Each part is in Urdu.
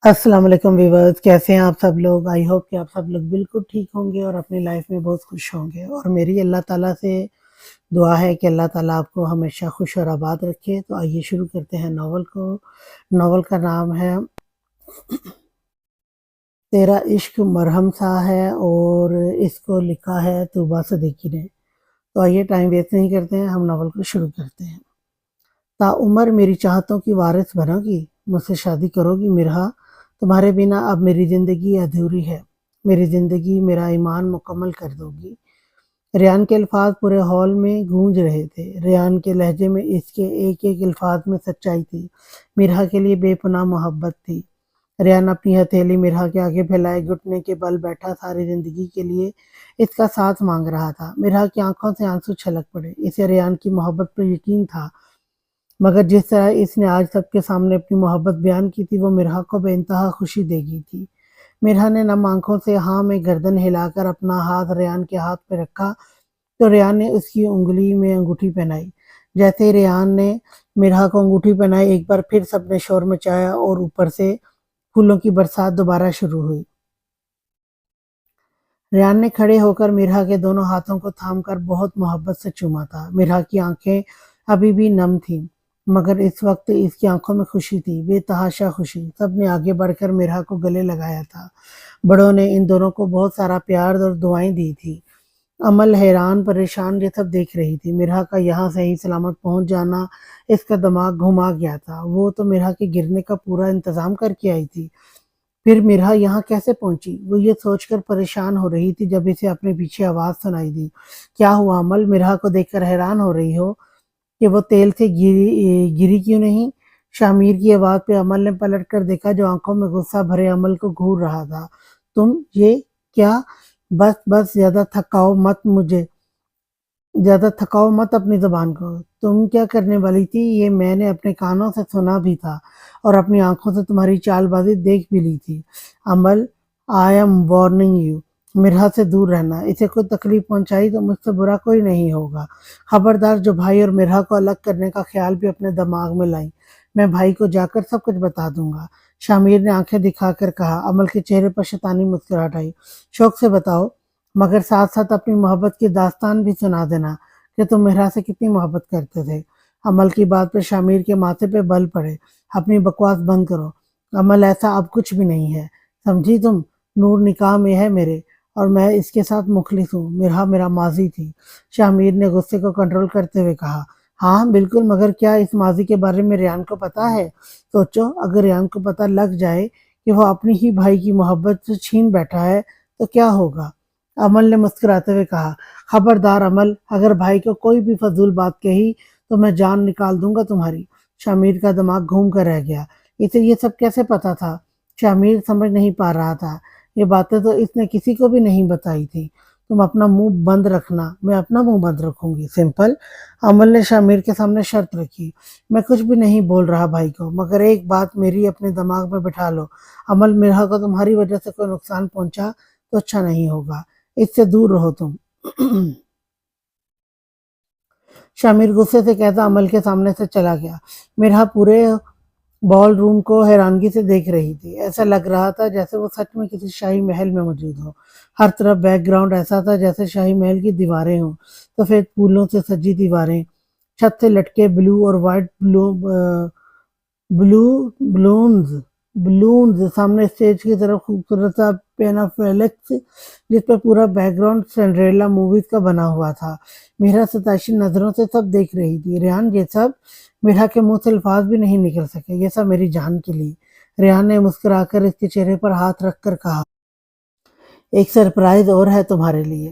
السلام علیکم ویورز، کیسے ہیں آپ سب لوگ؟ آئی ہوپ کہ آپ سب لوگ بالکل ٹھیک ہوں گے اور اپنی لائف میں بہت خوش ہوں گے، اور میری اللہ تعالیٰ سے دعا ہے کہ اللہ تعالیٰ آپ کو ہمیشہ خوش اور آباد رکھے۔ تو آئیے شروع کرتے ہیں ناول کو۔ ناول کا نام ہے تیرا عشق مرہم سا ہے، اور اس کو لکھا ہے طوبیٰ صدیقی نے۔ تو آئیے ٹائم ویسٹ نہیں کرتے ہیں، ہم ناول کو شروع کرتے ہیں۔ تا عمر میری چاہتوں کی وارث بنو گی، مجھ سے شادی کرو گی مرہا، تمہارے بنا اب میری زندگی ادھوری ہے، میری زندگی میرا ایمان مکمل کر دو گی۔ ریان کے الفاظ پورے ہال میں گونج رہے تھے۔ ریان کے لہجے میں اس کے ایک ایک الفاظ میں سچائی تھی، مرہا کے لیے بے پناہ محبت تھی۔ ریان اپنی ہتھیلی مرہا کے آگے پھیلائے گھٹنے کے بل بیٹھا ساری زندگی کے لیے اس کا ساتھ مانگ رہا تھا۔ مرہا کی آنکھوں سے آنسو چھلک پڑے، اسے ریان کی محبت پر یقین تھا، مگر جس طرح اس نے آج سب کے سامنے اپنی محبت بیان کی تھی وہ مرہا کو بے انتہا خوشی دے گئی تھی۔ مرہا نے نم آنکھوں سے ہاں میں گردن ہلا کر اپنا ہاتھ ریان کے ہاتھ پہ رکھا تو ریان نے اس کی انگلی میں انگوٹھی پہنائی۔ جیسے ہی ریان نے مرہا کو انگوٹھی پہنائی، ایک بار پھر سب نے شور مچایا اور اوپر سے پھولوں کی برسات دوبارہ شروع ہوئی۔ ریان نے کھڑے ہو کر مرہا کے دونوں ہاتھوں کو تھام کر بہت محبت سے چوما تھا۔ مرہا کی آنکھیں ابھی بھی نم تھیں، مگر اس وقت اس کی آنکھوں میں خوشی تھی، بے تحاشا خوشی۔ سب نے آگے بڑھ کر مرہا کو گلے لگایا تھا۔ بڑوں نے ان دونوں کو بہت سارا پیار اور دعائیں دی تھی۔ عمل حیران پریشان یہ سب دیکھ رہی تھی۔ مرہا کا یہاں صحیح سلامت پہنچ جانا اس کا دماغ گھما گیا تھا۔ وہ تو مرہا کے گرنے کا پورا انتظام کر کے آئی تھی، پھر مرہا یہاں کیسے پہنچی؟ وہ یہ سوچ کر پریشان ہو رہی تھی جب اسے اپنے پیچھے آواز سنائی دی۔ کیا ہوا عمل؟ مرہا کو دیکھ کر حیران ہو رہی ہو کہ وہ تیل سے گری کیوں نہیں؟ شامیر کی آواز پہ عمل نے پلٹ کر دیکھا جو آنکھوں میں غصہ بھرے عمل کو گھور رہا تھا۔ تم یہ کیا؟ بس زیادہ تھکاؤ مت اپنی زبان کو۔ تم کیا کرنے والی تھی؟ یہ میں نے اپنے کانوں سے سنا بھی تھا اور اپنی آنکھوں سے تمہاری چال بازی دیکھ بھی لی تھی۔ عمل، آئی ایم وارننگ یو، مرہا سے دور رہنا، اسے کوئی تکلیف پہنچائی تو مجھ سے برا کوئی نہیں ہوگا۔ خبردار، جو بھائی اور مرہا کو الگ کرنے کا خیال بھی اپنے دماغ میں لائیں، میں بھائی کو جا کر سب کچھ بتا دوں گا۔ شامیر نے آنکھیں دکھا کر کہا۔ عمل کے چہرے پر شیطانی مسکراہٹ آئی۔ شوق سے بتاؤ، مگر ساتھ ساتھ اپنی محبت کی داستان بھی سنا دینا کہ تم مرہا سے کتنی محبت کرتے تھے۔ عمل کی بات پہ شامیر کے ماتھے پہ بل پڑے۔ اپنی بکواس بند کرو عمل، ایسا اب کچھ بھی نہیں ہے، سمجھی تم؟ نور نکاح میں ہے میرے، اور میں اس کے ساتھ مخلص ہوں۔ مرہا میرا ماضی تھی، شامیر نے غصے کو کنٹرول کرتے ہوئے کہا۔ ہاں بالکل، مگر کیا اس ماضی کے بارے میں ریان کو پتا ہے؟ سوچو، اگر ریان کو پتا لگ جائے کہ وہ اپنی ہی بھائی کی محبت سے چھین بیٹھا ہے تو کیا ہوگا؟ عمل نے مسکراتے ہوئے کہا۔ خبردار عمل، اگر بھائی کو کوئی بھی فضول بات کہی تو میں جان نکال دوں گا تمہاری۔ شامیر کا دماغ گھوم کر رہ گیا۔ اسے یہ سب کیسے پتا تھا؟ شامیر سمجھ نہیں پا رہا تھا۔ یہ باتیں تو اس نے کسی کو بھی نہیں بتائی تھی۔ تم اپنا منہ بند رکھنا، میں اپنا منہ بند رکھوں گی، سمپل۔ عمل نے شامیر کے سامنے شرط رکھی۔ میں کچھ بھی نہیں بول رہا بھائی کو، مگر ایک بات میری اپنے دماغ میں بٹھا لو، عمل، مرہا کو تمہاری وجہ سے کوئی نقصان پہنچا تو اچھا نہیں ہوگا، اس سے دور رہو تم۔ شامیر غصے سے کہتا عمل کے سامنے سے چلا گیا۔ مرہا پورے بال روم کو حیرانگی سے دیکھ رہی تھی۔ ایسا لگ رہا تھا جیسے وہ سچ میں کسی شاہی محل میں موجود ہو۔ ہر طرف بیک گراؤنڈ ایسا تھا جیسے شاہی محل کی دیواریں ہوں، سفید پھولوں سے سجی دیواریں، چھت سے لٹکے بلو اور وائٹ بلونز، سامنے اسٹیج کی طرف خوبصورت سا پینافلیکس جس پہ پورا بیک گراؤنڈ سنڈریلا موویز کا بنا ہوا تھا۔ مرہا ستائشی نظروں سے سب دیکھ رہی تھی۔ ریان، یہ سب؟ مرہا کے منہ سے الفاظ بھی نہیں نکل سکے۔ یہ سب میری جان کے لیے، ریان نے مسکرا کر اس کے چہرے پر ہاتھ رکھ کر کہا۔ ایک سرپرائز اور ہے تمہارے لیے،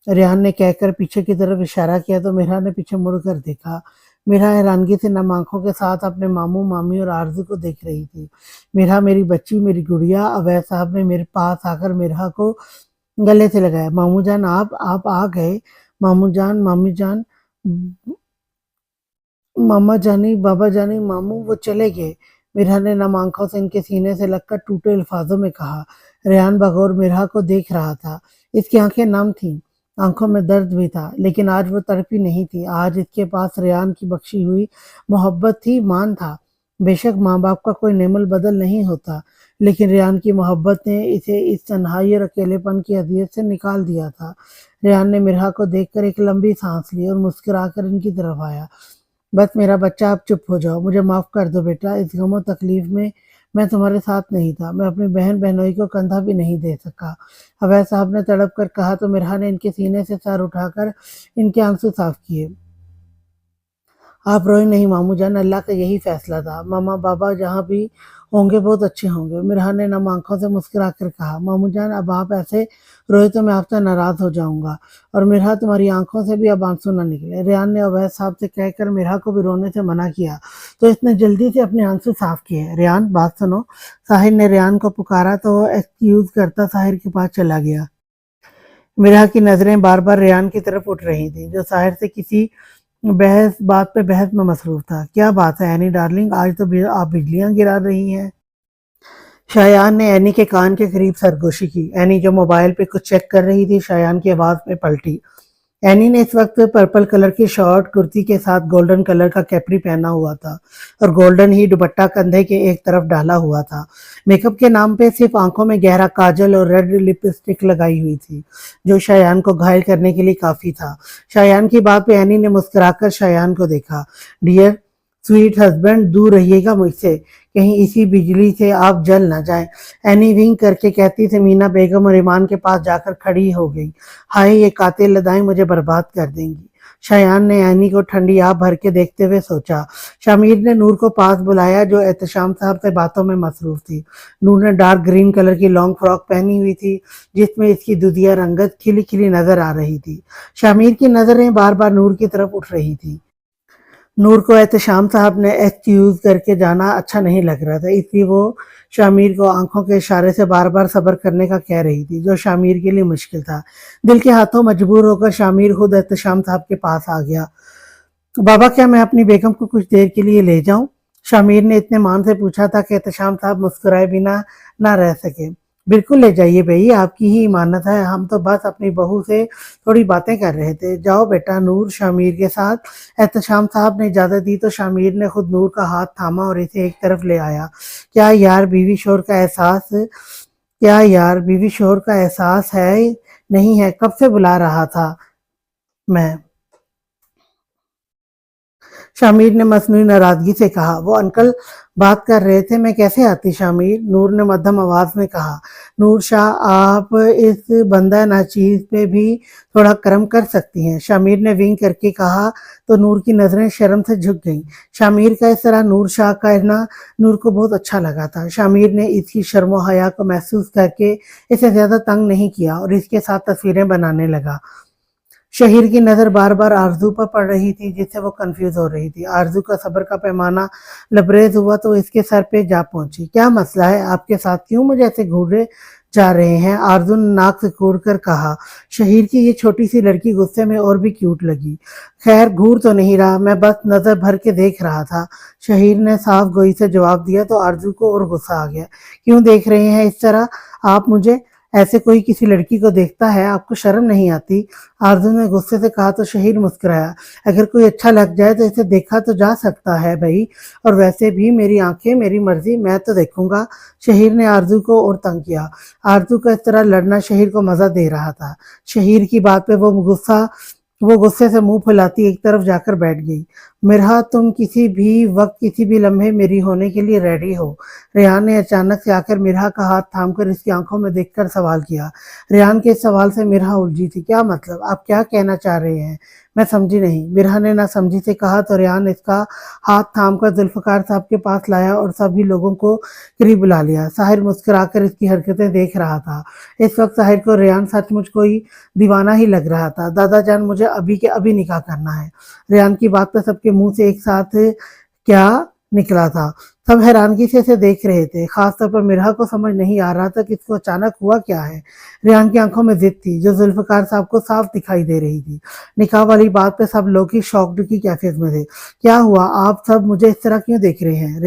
ریان نے کہہ کر پیچھے کی طرف اشارہ کیا تو مرہا نے پیچھے مڑ کر دیکھا۔ مرہا حیرانگی سے نم آنکھوں کے ساتھ اپنے ماموں، مامی اور آرزو کو دیکھ رہی تھی۔ مرہا، میری بچی، میری گڑیا۔ اویس صاحب نے میرے پاس آ کر مرہا کو گلے سے لگایا۔ ماموں جان، آپ آ گئے؟ ماموں جان، مامی جان، ماما جانی، بابا جانی، ماموں، وہ چلے گئے، مرہا نے نم آنکھوں سے ان کے سینے سے لگ کر ٹوٹے الفاظوں میں کہا۔ ریان بغور مرہا کو دیکھ رہا تھا۔ اس کی آنکھیں نم تھیں، آنکھوں میں درد بھی تھا، لیکن آج وہ تڑپی نہیں تھی۔ آج اس کے پاس ریان کی بخشی ہوئی محبت تھی، مان تھا۔ بے شک ماں باپ کا کوئی نعم البدل نہیں ہوتا، لیکن ریان کی محبت نے اسے اس تنہائی اور اکیلے پن کی اذیت سے نکال دیا تھا۔ ریان نے مرحا کو دیکھ کر ایک لمبی سانس لی اور مسکرا کر ان کی طرف آیا۔ بس میرا بچہ، اب چپ ہو جاؤ، مجھے معاف کر دو بیٹا، اس غم و تکلیف میں تمہارے ساتھ نہیں تھا، میں اپنی بہن بہنوئی کو کندھا بھی نہیں دے سکا۔ اویس صاحب نے تڑپ کر کہا تو مرحا نے ان کے سینے سے سر اٹھا کر ان کے آنسو صاف کیے۔ آپ روئے نہیں ماموں جان، اللہ کا یہی فیصلہ تھا، ماما بابا جہاں بھی ہوں گے بہت اچھے ہوں گے۔ مرحا نے نم آنکھوں سے مسکرا کر کہا، ماموں جان اب آپ ایسے روئے تو میں آپ سے ناراض ہو جاؤں گا، اور مرحا تمہاری آنکھوں سے بھی اب آنسو نہ نکلے۔ ریان نے اویس صاحب سے کہہ کر مرحا کو بھی رونے سے منع کیا تو اس نے جلدی سے اپنے آنسو صاف کیے۔ ریان بات سنو۔ ساحر نے ریان کو پکارا تو وہ ایکسکیوز کرتا ساحر کے پاس چلا گیا۔ مرحا کی نظریں بار بار ریان کی طرف اٹھ رہی تھیں جو ساحر سے کسی بات پہ بحث میں مصروف تھا۔ کیا بات ہے اینی ڈارلنگ، آج تو آپ بجلیاں گرا رہی ہیں۔ شایان نے اینی کے کان کے قریب سرگوشی کی۔ اینی جو موبائل پہ کچھ چیک کر رہی تھی شایان کی آواز میں پلٹی۔ اینی نے اس وقت پرپل کلر کی شارٹ کرتی کے ساتھ گولڈن کلر کا کیپری پہنا ہوا تھا اور گولڈن ہی دوپٹہ کندھے کے ایک طرف ڈالا ہوا تھا۔ میک اپ کے نام پہ صرف آنکھوں میں گہرا کاجل اور ریڈ لپسٹک لگائی ہوئی تھی جو شایان کو گھائل کرنے کے لیے کافی تھا۔ شایان کی بات پہ اینی نے مسکرا کر شایان کو دیکھا۔ ڈیئر سویٹ ہسبینڈ، دور رہیے گا مجھ سے، کہیں اسی بجلی سے آپ جل نہ جائیں، اینی ونک کر کے کہتی سمینا بیگم اور ایمان کے پاس جا کر کھڑی ہو گئی۔ ہائے یہ قاتل ادائیں مجھے برباد کر دیں گی۔ شایان نے اینی کو ٹھنڈی آب بھر کے دیکھتے ہوئے سوچا۔ شامیر نے نور کو پاس بلایا جو احتشام صاحب سے باتوں میں مصروف تھی۔ نور نے ڈارک گرین کلر کی لانگ فراک پہنی ہوئی تھی جس میں اس کی دودھیا رنگت کھلی کھلی نظر آ رہی تھی۔ شامیر کی نظریں بار بار نور کی طرف اٹھ رہی تھی۔ نور کو احتشام صاحب نے ایکسکیوز کر کے جانا اچھا نہیں لگ رہا تھا، اس لیے وہ شامیر کو آنکھوں کے اشارے سے بار بار صبر کرنے کا کہہ رہی تھی جو شامیر کے لیے مشکل تھا۔ دل کے ہاتھوں مجبور ہو کر شامیر خود احتشام صاحب کے پاس آ گیا۔ بابا کیا میں اپنی بیگم کو کچھ دیر کے لیے لے جاؤں؟ شامیر نے اتنے مان سے پوچھا تھا کہ احتشام صاحب مسکرائے بنا نہ رہ سکے۔ بالکل لے جائیے بھائی، آپ کی ہی امانت ہے، ہم تو بس اپنی بہو سے تھوڑی باتیں کر رہے تھے۔ جاؤ بیٹا۔ نور شامیر کے ساتھ احتشام صاحب نے اجازت دی تو شامیر نے خود نور کا ہاتھ تھاما اور اسے ایک طرف لے آیا۔ کیا یار بیوی شوہر کا احساس ہے نہیں ہے، کب سے بلا رہا تھا میں۔ شامیر نے مصنوعی ناراضگی سے کہا۔ وہ انکل بات کر رہے تھے، میں کیسے آتی شامیر؟ نور نے مدھم آواز میں کہا۔ نور شاہ آپ اس بندہ ناچیز پہ بھی تھوڑا کرم کر سکتی ہیں، شامیر نے ونک کر کے کہا تو نور کی نظریں شرم سے جھک گئیں۔ شامیر کا اس طرح نور شاہ کہنا نور کو بہت اچھا لگا تھا۔ شامیر نے اس کی شرم و حیا کو محسوس کر کے اسے زیادہ تنگ نہیں کیا اور اس کے ساتھ تصویریں بنانے لگا۔ شہیر کی نظر بار بار آرزو پر پڑ رہی تھی جس سے وہ کنفیوز ہو رہی تھی۔ آرزو کا صبر کا پیمانہ لبریز ہوا تو اس کے سر پہ جا پہنچی۔ کیا مسئلہ ہے آپ کے ساتھ، کیوں مجھے ایسے گھورے جا رہے ہیں؟ آرزو نے ناک سے کوڑ کر کہا۔ شہیر کی یہ چھوٹی سی لڑکی غصے میں اور بھی کیوٹ لگی۔ خیر گھور تو نہیں رہا، میں بس نظر بھر کے دیکھ رہا تھا، شہیر نے صاف گوئی سے جواب دیا تو آرزو کو اور غصہ آ گیا۔ کیوں دیکھ رہے ہیں اس طرح آپ مجھے؟ ایسے کوئی کسی لڑکی کو دیکھتا ہے؟ آپ کو شرم نہیں آتی؟ آرزو نے غصے سے کہا تو شہیر مسکرایا۔ اگر کوئی اچھا لگ جائے تو اسے دیکھا تو جا سکتا ہے بھائی، اور ویسے بھی میری آنکھیں میری مرضی، میں تو دیکھوں گا۔ شہیر نے آرزو کو اور تنگ کیا۔ آرزو کا اس طرح لڑنا شہیر کو مزہ دے رہا تھا۔ شہیر کی بات پہ وہ غصے سے منہ پھلاتی ایک طرف جا کر بیٹھ گئی۔ مرحا تم کسی بھی وقت کسی بھی لمحے میری ہونے کے لیے ریڈی ہو، ریان نے اچانک سے آ کر مرحا کا ہاتھ تھام کر اس کی آنکھوں میں دیکھ کر سوال کیا۔ ریان کے اس سوال سے مرحا الجھی تھی۔ کیا مطلب؟ آپ کیا کہنا چاہ رہے ہیں؟ میں سمجھی نہیں، مرحا نے نہ سمجھی سے کہا تو ریان اس کا ہاتھ تھام کر ذوالفقار صاحب کے پاس لایا اور سبھی لوگوں کو قریب بلا لیا۔ ساحر مسکرا کر اس کی حرکتیں دیکھ رہا تھا۔ اس وقت ساحر کو ریان سچ مچ کوئی دیوانہ ہی لگ رہا تھا۔ دادا جان مجھے ابھی کے ابھی نکاح کرنا ہے۔ ریان کی بات پہ سب کے منہ سے ایک ساتھ کیا نکلا تھا؟ سب حیرانگی سے اسے دیکھ رہے تھے، خاص طور پر مرحا کو سمجھ نہیں آ رہا تھا کہ اس کو اچانک ہوا کیا ہے۔ ریان کی آنکھوں میں ضد تھی جو ذوالفقار صاحب کو صاف دکھائی دے رہی تھی۔ نکاح والی بات پہ سب لوگ ہی شاکڈ کی کیفیت میں تھے۔ کیا ہوا؟ آپ سب مجھے اس طرح کیوں دیکھ رہے ہیں؟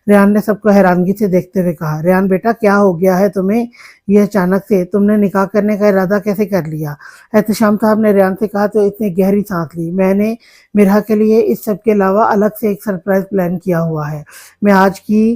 ریان نے سب کو حیرانگی سے دیکھتے ہوئے کہا۔ ریان بیٹا کیا ہو گیا ہے تمہیں؟ یہ اچانک سے تم نے نکاح کرنے کا ارادہ کیسے کر لیا؟ احتشام صاحب نے ریان سے کہا تو اس نے گہری سانس لی۔ میں نے مرحا کے لیے اس سب کے علاوہ الگ سے ایک سرپرائز پلان کیا ہوا ہے۔ میں آج کی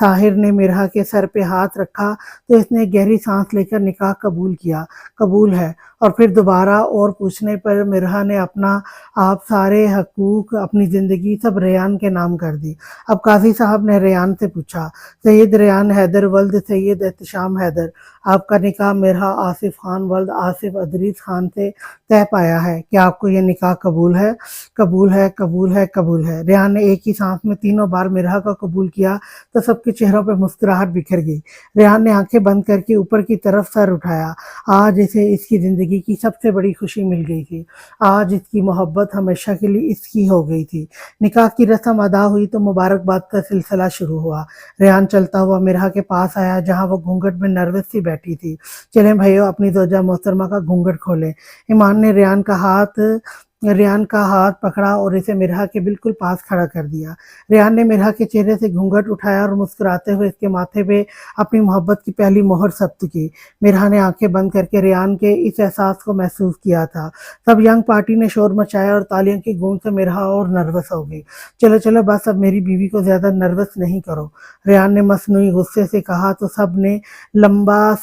طاہر نے مرحا کے سر پہ ہاتھ رکھا تو اس نے گہری سانس لے کر نکاح قبول کیا۔ قبول ہے۔ اور پھر دوبارہ اور پوچھنے پر مرحا نے اپنا آپ سارے حقوق، اپنی زندگی سب ریان کے نام کر دی۔ اب قاضی صاحب نے ریان سے پوچھا، سید ریان حیدر ولد سید احتشام حیدر، آپ کا نکاح مرحا آصف خان ولد آصف ادریس خان سے طے پایا ہے، کیا آپ کو یہ نکاح قبول ہے؟ قبول ہے، قبول ہے، قبول ہے۔ ریان نے ایک ہی سانس میں تینوں بار مرحا کا قبول کیا تو سب کے چہروں پہ مسکراہٹ بکھر گئی۔ ریان نے آنکھیں بند کر کے اوپر کی طرف سر اٹھایا۔ آج اسے اس کی زندگی کی سب سے بڑی خوشی مل گئی تھی۔ آج اس کی محبت ہمیشہ کے لیے اس کی ہو گئی تھی۔ نکاح کی رسم ادا ہوئی تو مبارکباد کا سلسلہ شروع ہوا۔ ریان چلتا ہوا مرحا کے پاس آیا جہاں وہ گھونگھٹ میں نروس سی بیٹھی تھی۔ چلیں بھائیو، اپنی زوجہ محترمہ کا گھونگھٹ کھولیں۔ ایمان نے ریان کا ہاتھ پکڑا اور اسے مرحا کے بالکل پاس کھڑا کر دیا۔ ریان نے مرحا کے چہرے سے گھونگھٹ اٹھایا اور مسکراتے ہوئے اس کے ماتھے پہ اپنی محبت کی پہلی مہر ثبت کی۔ مرحا نے آنکھیں بند کر کے ریان کے اس احساس کو محسوس کیا تھا۔ سب ینگ پارٹی نے شور مچایا اور تالیوں کی گونج سے مرحا اور نروس ہو گئی۔ چلو چلو بس، اب میری بیوی کو زیادہ نروس نہیں کرو، ریان نے مصنوعی غصے سے کہا تو سب نے لمبا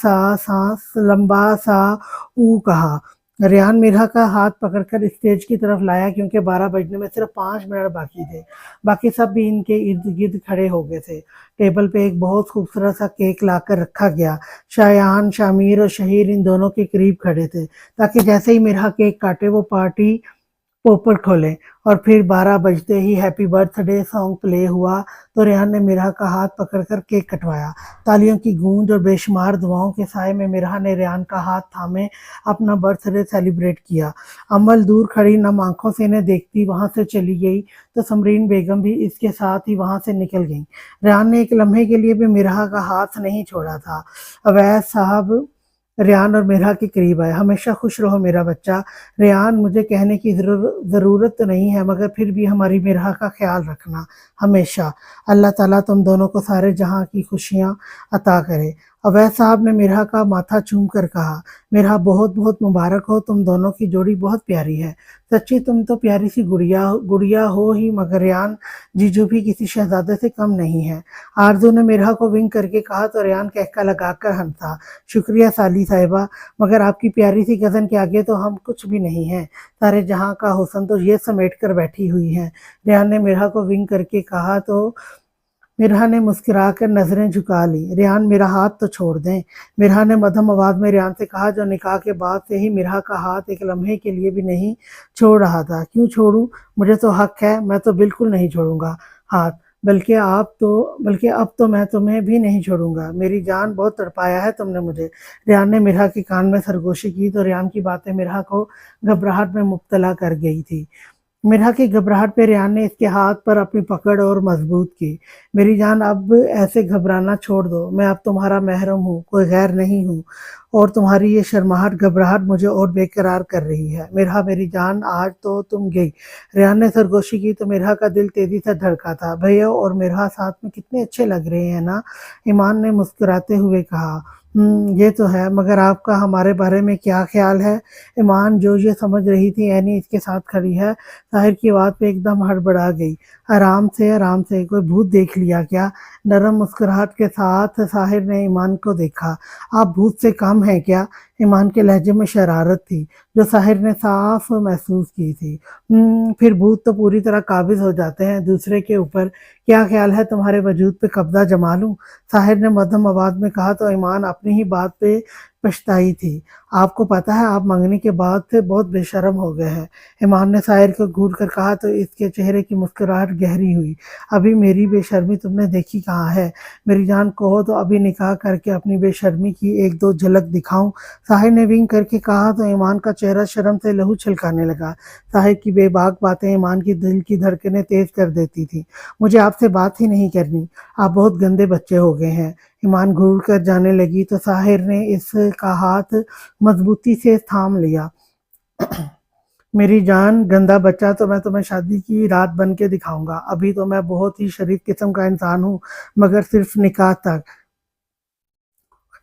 سا او کہا۔ ریان مرحا کا ہاتھ پکڑ کر اسٹیج کی طرف لایا کیونکہ 12 بجنے میں صرف 5 منٹ باقی تھے۔ باقی سب بھی ان کے ارد گرد کھڑے ہو گئے تھے۔ ٹیبل پہ ایک بہت خوبصورت سا کیک لا کر رکھا گیا۔ شایان، شامیر اور شہیر ان دونوں کے قریب کھڑے تھے تاکہ جیسے ہی مرحا کیک کاٹے وہ پارٹی پوپر کھولے۔ اور پھر 12 بجتے ہی ہیپی برتھ ڈے سانگ پلے ہوا تو ریان نے مرحا کا ہاتھ پکڑ کر کیک کٹوایا۔ تالیوں کی گونج اور بے شمار دعاؤں کے سائے میں مرحا نے ریان کا ہاتھ تھامے اپنا برتھ ڈے سیلیبریٹ کیا۔ امل دور کھڑی نم آنکھوں سے انہیں دیکھتی وہاں سے چلی گئی تو سمرین بیگم بھی اس کے ساتھ ہی وہاں سے نکل گئیں۔ ریان نے ایک لمحے کے لیے بھی مرحا کا ہاتھ نہیں چھوڑا تھا۔ اویس صاحب ریان اور مرحا کے قریب آئے۔ ہمیشہ خوش رہو میرا بچہ۔ ریان، مجھے کہنے کی ضرورت تو نہیں ہے مگر پھر بھی ہماری مرحا کا خیال رکھنا ہمیشہ۔ اللہ تعالیٰ تم دونوں کو سارے جہاں کی خوشیاں عطا کرے۔ اویس صاحب نے مرحا کا ماتھا چوم کر کہا، مرحا بہت بہت مبارک ہو، تم دونوں کی جوڑی بہت پیاری ہے۔ سچی تم تو پیاری سی گڑیا ہو ہی، مگر ریان جیجو بھی کسی شہزادے سے کم نہیں ہے۔ آرزو نے مرحا کو ونک کر کے کہا تو ریان کہکا لگا کر ہنسا۔ شکریہ سالی صاحبہ، مگر آپ کی پیاری سی کزن کے آگے تو ہم کچھ بھی نہیں ہیں۔ سارے جہاں کا حسن تو یہ سمیٹ کر بیٹھی ہوئی ہے۔ ریان نے مرحا کو ونک کر کے کہا تو مرحا نے مسکرا کر نظریں جھکا لی۔ ریان، میرا ہاتھ تو چھوڑ دیں۔ مرحا نے مدھم آواز میں ریان سے کہا جو نکاح کے بعد سے ہی مرحا کا ہاتھ ایک لمحے کے لیے بھی نہیں چھوڑ رہا تھا۔ کیوں چھوڑوں؟ مجھے تو حق ہے، میں تو بالکل نہیں چھوڑوں گا ہاتھ، بلکہ اب تو میں تمہیں بھی نہیں چھوڑوں گا۔ میری جان، بہت تڑپایا ہے تم نے مجھے۔ ریان نے مرحا کے کان میں سرگوشی کی تو ریان کی باتیں مرحا کو گھبراہٹ میں مبتلا کر گئی تھی۔ مرحا کی گھبراہٹ پہ ریان نے اس کے ہاتھ پر اپنی پکڑ اور مضبوط کی۔ میری جان، اب ایسے گھبرانا چھوڑ دو، میں اب تمہارا محرم ہوں، کوئی غیر نہیں ہوں، اور تمہاری یہ شرماہٹ گھبراہٹ مجھے اور بے قرار کر رہی ہے۔ مرحا میری جان، آج تو تم گئی۔ ریان نے سرگوشی کی تو مرحا کا دل تیزی سے دھڑکا تھا۔ بھیا اور مرحا ساتھ میں کتنے اچھے لگ رہے ہیں نا، ایمان نے مسکراتے ہوئے کہا۔ یہ تو ہے، مگر آپ کا ہمارے بارے میں کیا خیال ہے؟ ایمان جو یہ سمجھ رہی تھی اینی اس کے ساتھ کھڑی ہے، طاہر کی بات پہ ایک دم ہڑبڑا گئی۔ آرام سے، کوئی بھوت دیکھ لیا کیا؟ نرم مسکراہٹ کے ساتھ طاہر نے ایمان کو دیکھا۔ آپ بھوت سے کم ہیں کیا؟ ایمان کے لہجے میں شرارت تھی جو طاہر نے صاف محسوس کی تھی۔ پھر بھوت تو پوری طرح قابض ہو جاتے ہیں دوسرے کے اوپر۔ کیا خیال ہے تمہارے وجود پہ قبضہ جما لوں؟ طاہر نے مدھم آواز میں کہا تو ایمان اپنی ہی بات پہ پچھتائی تھی۔ آپ کو پتہ ہے آپ منگنی کے بعد سے بہت بے شرم ہو گئے ہیں، ایمان نے طاہر کو گھور کر کہا تو اس کے چہرے کی مسکراہٹ گہری ہوئی۔ ابھی میری بے شرمی تم نے دیکھی کہاں ہے؟ میری جان کہو تو ابھی نکاح کر کے اپنی بے شرمی کی 1-2 جھلک دکھاؤں؟ طاہر نے ونک کر کے کہا تو ایمان کا چہرہ شرم سے لہو چھلکانے لگا۔ طاہر کی بے باک باتیں ایمان کی دل کی دھڑکنیں تیز کر دیتی تھی۔ مجھے آپ سے بات ہی نہیں کرنی، آپ بہت گندے بچے ہو گئے ہیں۔ ایمان گھور کر جانے لگی تو طاہر نے اس کا ہاتھ مضبوطی سے تھام لیا۔ میری جان، گندا بچہ تو میں تمہیں شادی کی رات بن کے دکھاؤں گا۔ ابھی تو میں بہت ہی شریف قسم کا انسان ہوں، مگر صرف نکاح تک۔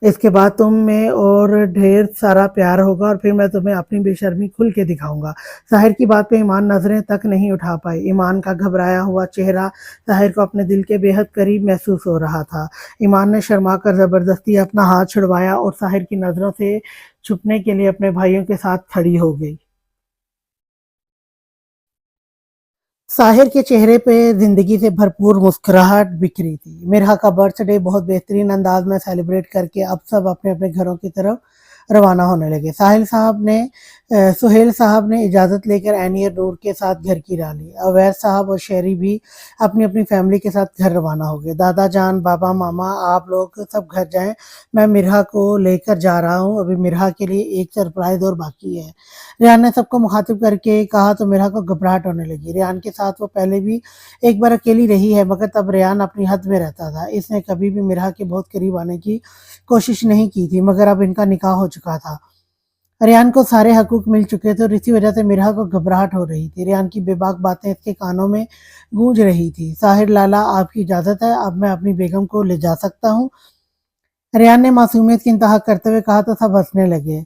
اس کے بعد تم میں اور ڈھیر سارا پیار ہوگا اور پھر میں تمہیں اپنی بے شرمی کھل کے دکھاؤں گا۔ طاہر کی بات پہ ایمان نظریں تک نہیں اٹھا پائی۔ ایمان کا گھبرایا ہوا چہرہ طاہر کو اپنے دل کے بے حد قریب محسوس ہو رہا تھا۔ ایمان نے شرما کر زبردستی اپنا ہاتھ چھڑوایا اور طاہر کی نظروں سے چھپنے کے لیے اپنے بھائیوں کے ساتھ کھڑی ہو گئی۔ طاہر کے چہرے پہ زندگی سے بھرپور مسکراہٹ بکھری تھی۔ مرحا کا برتھ ڈے بہت بہترین انداز میں سیلیبریٹ کر کے اب سب اپنے اپنے گھروں کی طرف روانہ ہونے لگے۔ سہیل صاحب نے اجازت لے کر اینی اور نور کے ساتھ گھر کی راہ لی۔ اویس صاحب اور شہری بھی اپنی اپنی فیملی کے ساتھ گھر روانہ ہو گئے۔ دادا جان، بابا، ماما، آپ لوگ سب گھر جائیں، میں مرحا کو لے کر جا رہا ہوں، ابھی مرحا کے لیے ایک سرپرائز اور باقی ہے۔ ریان نے سب کو مخاطب کر کے کہا تو مرحا کو گھبراہٹ ہونے لگی۔ ریان کے ساتھ وہ پہلے بھی ایک بار اکیلی رہی ہے، مگر تب ریان اپنی حد میں رہتا تھا۔ اس نے کبھی بھی مرحا کے بہت قریب آنے کی کوشش نہیں کی تھی، مگر اب ان کا نکاح ہو چکا تھا۔ ریان کو سارے حقوق مل چکے تھے اور اسی وجہ سے مرحا کو گھبراہٹ ہو رہی تھی۔ ریان کی بے باک باتیں اس کے کانوں میں گونج رہی تھی۔ طاہر لالا، آپ کی اجازت ہے، اب میں اپنی بیگم کو لے جا سکتا ہوں؟ ریان نے معصومیت کی انتہا کرتے ہوئے کہا تو سب ہنسنے لگے۔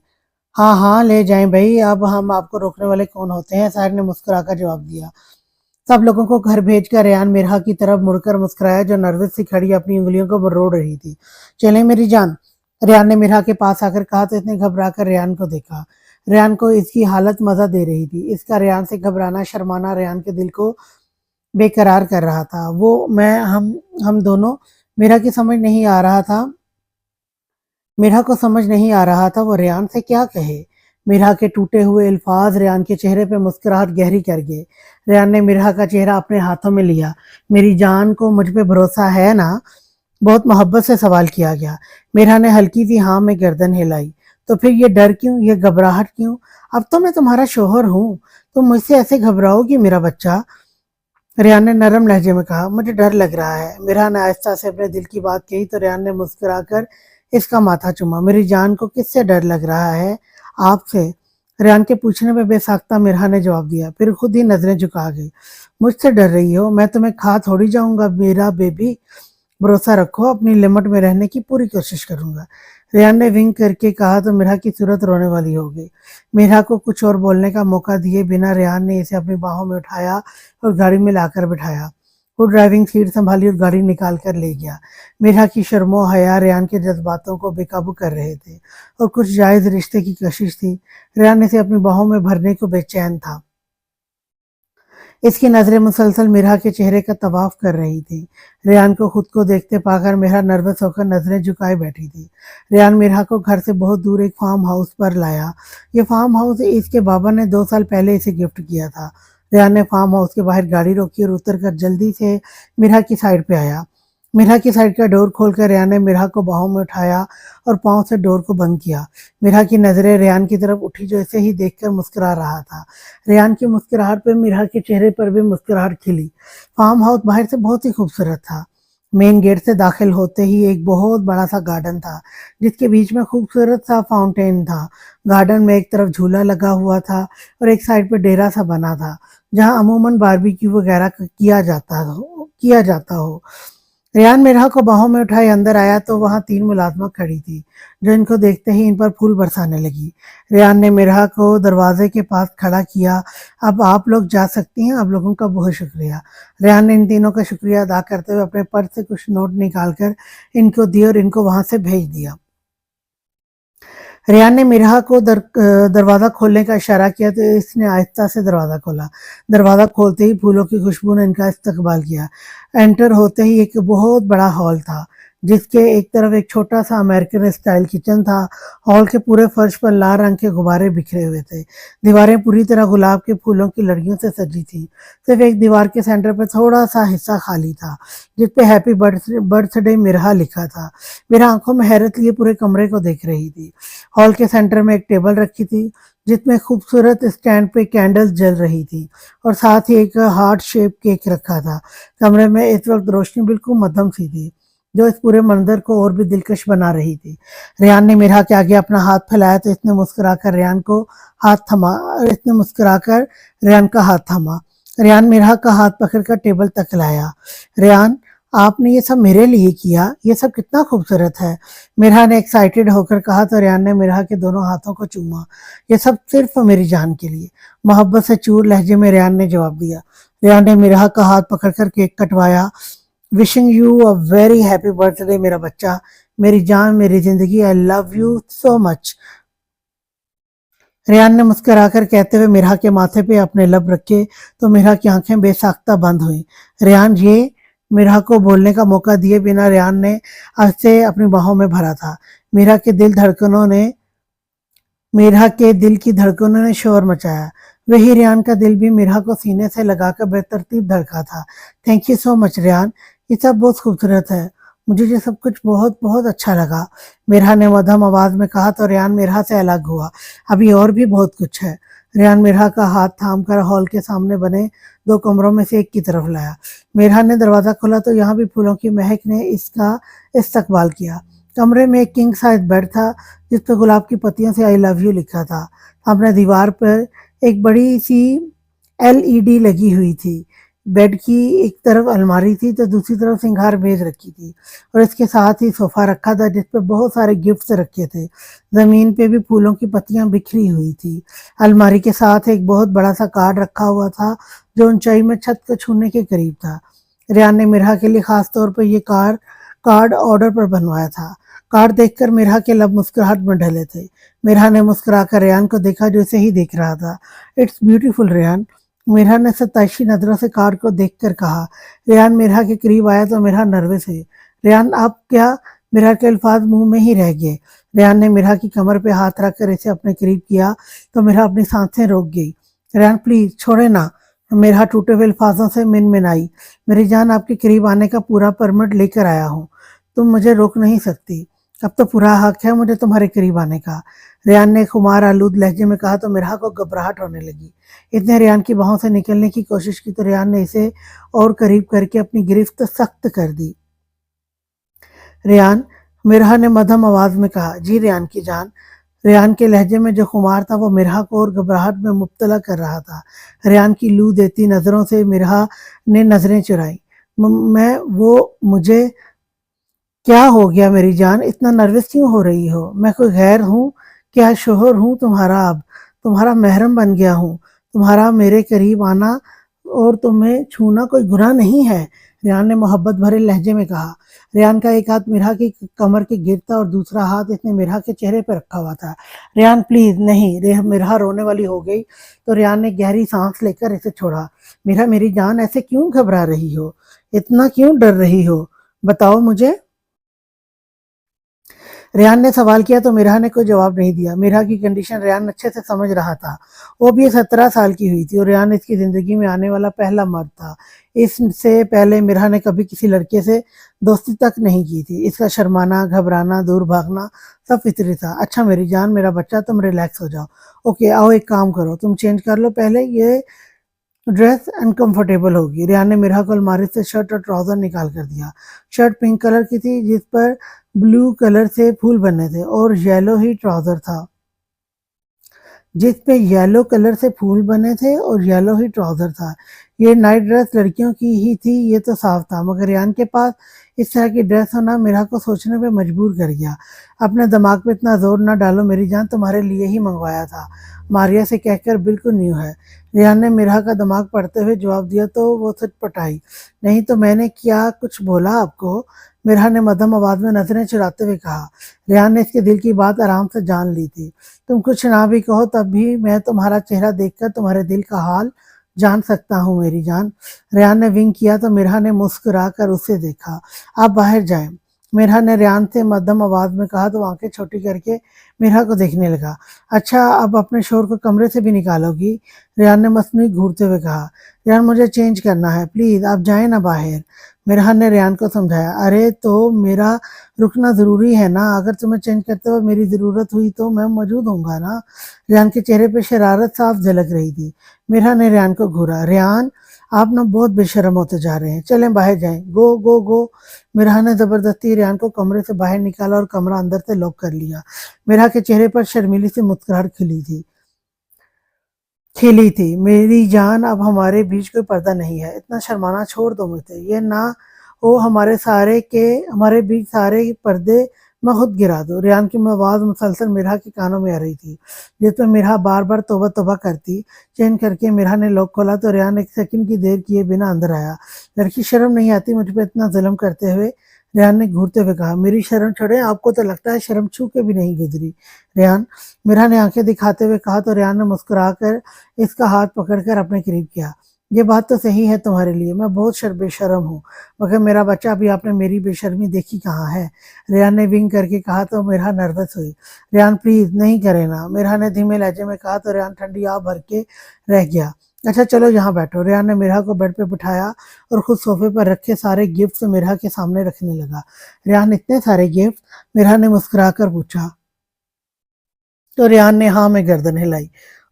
ہاں ہاں لے جائیں بھائی، اب ہم آپ کو روکنے والے کون ہوتے ہیں؟ طاہر نے مسکرا کر جواب دیا۔ سب لوگوں کو گھر بھیج کر ریان مرحا کی طرف مڑ کر مسکرایا جو نروس سی کھڑی اپنی انگلیوں کو مروڑ رہی تھی۔ چلیں میری جان، ریان نے مرحا کے پاس آ کر کہا تو اس نے گھبرا کر ریان کو دیکھا۔ ریان کو اس کی حالت مزہ دے رہی تھی۔ اس کا ریان سے گھبرانا شرمانا ریان کے دل کو بے قرار کر رہا تھا۔ ہم دونوں مرحا کو سمجھ نہیں آ رہا تھا وہ ریان سے کیا کہے۔ مرحا کے ٹوٹے ہوئے الفاظ ریان کے چہرے پہ مسکراہٹ گہری کر گئے۔ ریان نے مرحا کا چہرہ اپنے ہاتھوں میں لیا۔ میری جان کو مجھ پہ بھروسہ ہے نا؟ بہت محبت سے سوال کیا گیا۔ مرحا نے ہلکی سی ہاں میں گردن ہلائی۔ تو پھر یہ ڈر کیوں، یہ گھبراہٹ کیوں؟ اب تو میں تمہارا شوہر ہوں، تم مجھ سے ایسے گھبراؤ گی میرا بچہ؟ ریان نے نرم لہجے میں کہا۔ مجھے ڈر لگ رہا ہے۔ مرحا نے آہستہ سے اپنے دل کی بات کہی تو ریان نے مسکرا کر اس کا ماتھا چوما۔ میری جان کو کس سے ڈر لگ رہا ہے؟ آپ سے، ریان کے پوچھنے پہ بے ساختہ مرحا نے جواب دیا، پھر خود ہی نظریں جھکا گئی۔ مجھ سے ڈر رہی ہو؟ میں تمہیں کھا تھوڑی جاؤں گا میرا بیبی، بھروسہ رکھو، اپنی لمٹ میں رہنے کی پوری کوشش کروں گا۔ ریان نے ونک کر کے کہا تو مرحا کی صورت رونے والی ہو گئی۔ مرحا کو کچھ اور بولنے کا موقع دیے بنا ریان نے اسے اپنی باہوں میں اٹھایا اور گاڑی میں لا کر بٹھایا۔ وہ ڈرائیونگ سیٹ سنبھالی اور گاڑی نکال کر لے گیا۔ مرحا کی شرم و حیا ریان کے جذباتوں کو بے قابو کر رہے تھے اور کچھ جائز رشتے کی کشش تھی۔ ریان اسے اپنی باہوں میں بھرنے کو بے چین تھا۔ اس کی نظریں مسلسل مرحا کے چہرے کا طواف کر رہی تھی۔ ریان کو خود کو دیکھتے پا کر مرحا نروس ہو کر نظریں جھکائے بیٹھی تھی۔ ریان مرحا کو گھر سے بہت دور ایک فارم ہاؤس پر لایا۔ یہ فارم ہاؤس اس کے بابا نے 2 سال پہلے اسے گفٹ کیا تھا۔ ریان نے فارم ہاؤس کے باہر گاڑی روکی اور اتر کر جلدی سے مرحا کی سائڈ پہ آیا۔ مرحا کی سائڈ کا ڈور کھول کر ریان نے مرحا کو باہوں میں اٹھایا اور پاؤں سے ڈور کو بند کیا۔ مرحا کی نظریں ریان کی طرف اٹھی جو اسے ہی دیکھ کر مسکرا رہا تھا۔ ریان کی مسکراہٹ پہ مرحا کے چہرے پر بھی مسکراہٹ کھلی۔ فارم ہاؤس باہر سے بہت ہی خوبصورت تھا۔ مین گیٹ سے داخل ہوتے ہی ایک بہت بڑا سا گارڈن تھا جس کے بیچ میں خوبصورت سا فاؤنٹین تھا۔ گارڈن میں ایک طرف جھولا لگا ہوا تھا اور ایک سائڈ پہ ڈیرا سا بنا تھا جہاں عموماً باربیکیو وغیرہ کیا جاتا ہو۔ ریان مرحا کو باہوں میں اٹھائے اندر آیا تو وہاں 3 ملازمہ کھڑی تھی جو ان کو دیکھتے ہی ان پر پھول برسانے لگی۔ ریان نے مرحا کو دروازے کے پاس کھڑا کیا۔ اب آپ لوگ جا سکتی ہیں، آپ لوگوں کا بہت شکریہ۔ ریان نے ان تینوں کا شکریہ ادا کرتے ہوئے اپنے پرس سے کچھ نوٹ نکال کر ان کو دیے اور ان کو وہاں سے بھیج دیا۔ ریان نے مرحا کو دروازہ کھولنے کا اشارہ کیا تو اس نے آہستہ سے دروازہ کھولا۔ دروازہ کھولتے ہی پھولوں کی خوشبو نے ان کا استقبال کیا۔ انٹر ہوتے ہی ایک بہت بڑا ہال تھا جس کے ایک طرف ایک چھوٹا سا امریکن اسٹائل کچن تھا۔ ہال کے پورے فرش پر لال رنگ کے غبارے بکھرے ہوئے تھے۔ دیواریں پوری طرح گلاب کے پھولوں کی لڑیوں سے سجی تھی۔ صرف ایک دیوار کے سینٹر پر تھوڑا سا حصہ خالی تھا جس پہ ہیپی برتھ ڈے مرحا لکھا تھا۔ میرا آنکھوں میں حیرت لیے پورے کمرے کو دیکھ رہی تھی۔ ہال کے سینٹر میں ایک ٹیبل رکھی تھی جس میں خوبصورت اسٹینڈ پہ کینڈلز جل رہی تھی اور ساتھ ہی ایک ہارٹ شیپ کیک رکھا تھا۔ کمرے میں اس وقت روشنی بالکل مدھم سی تھی جو اس پورے منظر کو اور بھی دلکش بنا رہی تھی۔ ریان نے مرحا کے آگے اپنا ہاتھ پھیلایا تو اس نے مسکرا کر ریان کا ہاتھ تھاما۔ ریان مرحا کا ہاتھ پکڑ کر ٹیبل تک لایا۔ ریان، آپ نے یہ سب میرے لیے کیا، یہ سب کتنا خوبصورت ہے۔ مرحا نے ایکسائٹیڈ ہو کر کہا تو ریان نے مرحا کے دونوں ہاتھوں کو چوما۔ یہ سب صرف میری جان کے لیے، محبت سے چور لہجے میں ریان نے جواب دیا۔ ریان نے مرحا کا ہاتھ پکڑ کر کیک کٹوایا۔ Wishing you a very happy birthday میرا بچہ، میری جان، میری زندگی، آئی لو یو سو مچ۔ ریان نے مسکرا کر کہتے ہوئے مرحا کے ماتھے پہ اپنے لب رکھے تو مرحا کی آنکھیں بے ساختہ بند ہوئیں۔ ریان یہ مرحا کو بولنے کا موقع دیے بنا ریان نے اسے اپنی باہوں میں بھرا تھا۔ مرحا کے دل کی دھڑکنوں نے شور مچایا۔ وہی ریان کا دل بھی مرحا کو سینے سے لگا کر بے ترتیب دھڑکا تھا۔ تھینک یو سو مچ ریان، یہ سب بہت خوبصورت ہے، مجھے یہ سب کچھ بہت بہت اچھا لگا، مرحا نے مدھم آواز میں کہا تو ریان مرحا سے الگ ہوا۔ ابھی اور بھی بہت کچھ ہے۔ ریان مرحا کا ہاتھ تھام کر ہال کے سامنے بنے 2 کمروں میں سے ایک کی طرف لایا۔ مرحا نے دروازہ کھولا تو یہاں بھی پھولوں کی مہک نے اس کا استقبال کیا۔ کمرے میں ایک کنگ سائز بیڈ تھا جس پہ گلاب کی پتیوں سے آئی لو یو لکھا تھا۔ سامنے دیوار پر ایک بڑی سی LED لگی ہوئی تھی۔ بیڈ کی ایک طرف الماری تھی تو دوسری طرف سنگھار میز رکھی تھی اور اس کے ساتھ ہی صوفہ رکھا تھا جس پہ بہت سارے گفٹس رکھے تھے۔ زمین پہ بھی پھولوں کی پتیاں بکھری ہوئی تھی۔ الماری کے ساتھ ایک بہت بڑا سا کارڈ رکھا ہوا تھا جو اونچائی میں چھت کو چھونے کے قریب تھا۔ ریان نے مرحا کے لیے خاص طور پر یہ کارڈ آرڈر پر بنوایا تھا۔ کارڈ دیکھ کر مرحا کے لب مسکراہٹ میں ڈھلے تھے۔ مرحا نے مسکرا کر ریان کو دیکھا جو اسے ہی دیکھ رہا تھا۔ اٹس بیوٹیفل ریان، مرحا نے ستائشی نظروں سے کارڈ کو دیکھ کر کہا۔ ریان مرحا کے قریب آیا تو مرحا نروس ہے۔ ریان آپ کیا؟ مرحا کے الفاظ منہ میں ہی رہ گئے۔ ریان نے مرحا کی کمر پہ ہاتھ رکھ کر اسے اپنے قریب کیا تو مرحا اپنی سانسیں روک گئی۔ ریان پلیز چھوڑے نا، مرحا ٹوٹے ہوئے الفاظوں سے منمنائی۔ میری جان، آپ کے قریب آنے کا پورا پرمٹ لے کر آیا ہوں، تم مجھے روک نہیں سکتی، اب تو پورا حق ہے مجھے تمہارے قریب آنے کا، ریان نے خمار آلود لہجے میں کہا تو مرحا کو گھبراہٹ ہونے لگی۔ اس نے ریان کی باہوں سے نکلنے کی کوشش کی تو ریان نے اسے اور قریب کر کے اپنی گرفت سخت کر دی۔ ریان، مرحا نے مدھم آواز میں کہا۔ جی ریان کی جان۔ ریان کے لہجے میں جو خمار تھا وہ مرحا کو اور گھبراہٹ میں مبتلا کر رہا تھا۔ ریان کی لو دیتی نظروں سے مرحا نے نظریں چرائیں۔ مجھے کیا ہو گیا میری جان، اتنا نروس کیوں ہو رہی ہو؟ میں کوئی غیر ہوں کیا؟ شوہر ہوں تمہارا، اب تمہارا محرم بن گیا ہوں، تمہارا میرے قریب آنا اور تمہیں چھونا کوئی گناہ نہیں ہے، ریان نے محبت بھرے لہجے میں کہا۔ ریان کا ایک ہاتھ مرحا کی کمر کے گر تھا اور دوسرا ہاتھ اس نے مرحا کے چہرے پہ رکھا ہوا تھا۔ ریان پلیز نہیں، مرحا رونے والی ہو گئی تو ریان نے گہری سانس لے کر اسے چھوڑا۔ مرحا میری جان، ایسے کیوں گھبرا رہی ہو، اتنا کیوں ڈر رہی ہو، بتاؤ مجھے۔ ریان نے سوال کیا تو مرحا نے کوئی جواب نہیں دیا۔ مرحا کی کنڈیشن ریان اچھے سے سمجھ رہا تھا۔ وہ بھی 17 سال کی ہوئی تھی اور ریان اس کی زندگی میں آنے والا پہلا مرد تھا۔ اس سے پہلے مرحا نے کبھی کسی لڑکے سے دوستی تک نہیں کی تھی۔ اس کا شرمانا، گھبرانا، دور بھاگنا سب فطری تھا۔ اچھا میری جان، میرا بچہ، تم ریلیکس ہو جاؤ۔ اوکے، آؤ ایک کام کرو، تم چینج کر لو پہلے، یہ ڈریس انکمفرٹیبل ہوگی۔ ریان نے مرحا کو الماری سے شرٹ اور ٹراؤزر نکال کر دیا۔ شرٹ پنک کلر کی تھی جس پر بلو کلر سے پھول بنے تھے اور یلو ہی ٹراؤزر تھا جس پہ یلو کلر سے پھول بنے تھے اور یلو ہی ٹراؤزر تھا۔ یہ نائٹ ڈریس لڑکیوں کی ہی تھی یہ تو صاف تھا، مگر ریان کے پاس اس طرح کی ڈریس ہونا مرحا کو سوچنے پہ مجبور کر گیا۔ اپنے دماغ پہ اتنا زور نہ ڈالو میری جان، تمہارے لیے ہی منگوایا تھا، ماریا سے کہہ کر، بالکل نیو ہے۔ ریان نے مرحا کا دماغ پڑھتے ہوئے جواب دیا تو وہ سچ پٹائی۔ نہیں تو میں نے کیا کچھ بولا آپ کو؟ مرحا نے مدھم آواز میں نظریں چراتے ہوئے کہا۔ ریان نے اس کے دل کی بات آرام سے جان لی تھی۔ تم کچھ نہ بھی کہو تب بھی میں تمہارا چہرہ دیکھ کر تمہارے دل کا حال جان سکتا ہوں میری جان۔ ریان نے ونک کیا تو مرحا نے مسکرا کر اسے دیکھا۔ آپ باہر جائیں، مرحا نے ریان سے مدھم آواز میں کہا تو آنکھیں چھوٹی کر کے مرحا کو دیکھنے لگا۔ اچھا، اب اپنے شوہر کو کمرے سے بھی نکالو گی؟ ریان نے مصنوعی گھورتے ہوئے کہا۔ ریان مجھے چینج کرنا ہے، پلیز آپ جائیں نا باہر، مرحا نے ریان کو سمجھایا۔ ارے تو میرا رکنا ضروری ہے نا، اگر تمہیں چینج کرتے ہوئے میری ضرورت ہوئی تو میں موجود ہوں گا نا۔ ریان کے چہرے پہ شرارت صاف جھلک رہی تھی۔ مرحا نے ریان کو گھورا۔ ریان، آپ نا بہت بے شرم ہوتے جا رہے ہیں، چلیں باہر جائیں، گو گو گو۔ مرحا نے زبردستی ریان کو کمرے سے باہر نکالا اور کمرہ اندر سے لاک کر لیا۔ مرحا کے چہرے پر شرمیلی سی مسکراہٹ کھلی تھی۔ میری جان، اب ہمارے بیچ کوئی پردہ نہیں ہے، اتنا شرمانا چھوڑ دو مجھے، یہ نہ او ہمارے بیچ سارے پردے میں خود گرا دو۔ ریان کی آواز مسلسل میرا کے کانوں میں آ رہی تھی، جس پہ میرا بار بار توبہ توبہ کرتی۔ چین کر کے میرا نے لوک کھولا تو ریان ایک سیکنڈ کی دیر کیے بنا اندر آیا۔ لڑکی شرم نہیں آتی مجھ پہ اتنا ظلم کرتے ہوئے؟ ریان نے گھورتے ہوئے کہا۔ میری شرم چھوڑے، آپ کو تو لگتا ہے شرم چھو کے بھی نہیں گزری ریان، میرا نے آنکھیں دکھاتے ہوئے کہا تو ریان نے مسکرا کر اس کا ہاتھ پکڑ کر اپنے قریب کیا۔ یہ بات تو صحیح ہے تمہارے لیے، میں بہت بے شرم ہوں، مگر میرا بچہ، ابھی آپ نے میری بے شرمی دیکھی کہاں ہے؟ ریان نے ونگ کر کے کہا تو میرا نروس ہوئی۔ ریان پلیز نہیں کرے نا، میرا نے دھیمے لہجے میں کہا تو ریان ٹھنڈی آہ بھر کے رہ گیا۔ اچھا چلو یہاں بیٹھو۔ ریان نے میرا کو بیڈ پہ بٹھایا اور خود صوفے پر رکھے سارے گفٹس میرا کے سامنے رکھنے لگا۔ ریان اتنے سارے گفٹ؟ میرا نے مسکرا کر پوچھا تو ریان نے ہاں میں گردن ہلائی